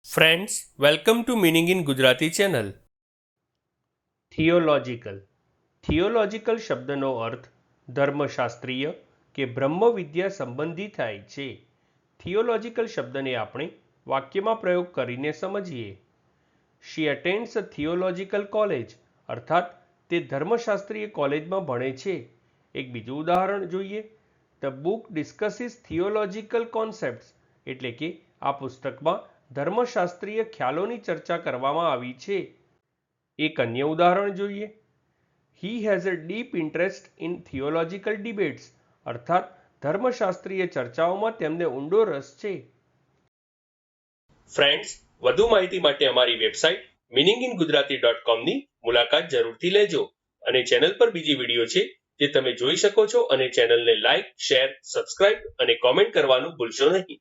Friends, welcome to meaning in Gujarati channel. Theological શબ્દનો અર્થ ધર્મશાસ્ત્રીય કે બ્રહ્મવિદ્યા સંબંધી થાય છે. થિયોલોજિકલ શબ્દને આપણે વાક્યમાં પ્રયોગ કરીને સમજીએ. શી અટેન્ડ્સ અ થિયોલોજિકલ કોલેજ, અર્થાત તે ધર્મશાસ્ત્રીય કોલેજમાં ભણે છે. એક બીજું ઉદાહરણ જોઈએ. ધ બુક ડિસ્કસીસ થિયોલોજિકલ કોન્સેપ્ટ્સ, એટલે કે આ પુસ્તકમાં ધર્મશાસ્ત્રીય ખ્યાલોની ચર્ચા કરવામાં આવી છે. એક અન્ય ઉદાહરણ જોઈએ. He has a deep interest in theological debates, અર્થાત ધર્મશાસ્ત્રીય ચર્ચાઓમાં તેમને ઊંડો રસ છે. ફ્રેન્ડ્સ, વધુ માહિતી માટે અમારી વેબસાઇટ meaninginggujarati.com ની મુલાકાત જરૂરથી લેજો. અને ચેનલ પર બીજી વિડીયો છે જે તમે જોઈ શકો છો, અને ચેનલને લાઇક, શેર, સબસ્ક્રાઇબ અને કોમેન્ટ કરવાનું ભૂલશો નહીં.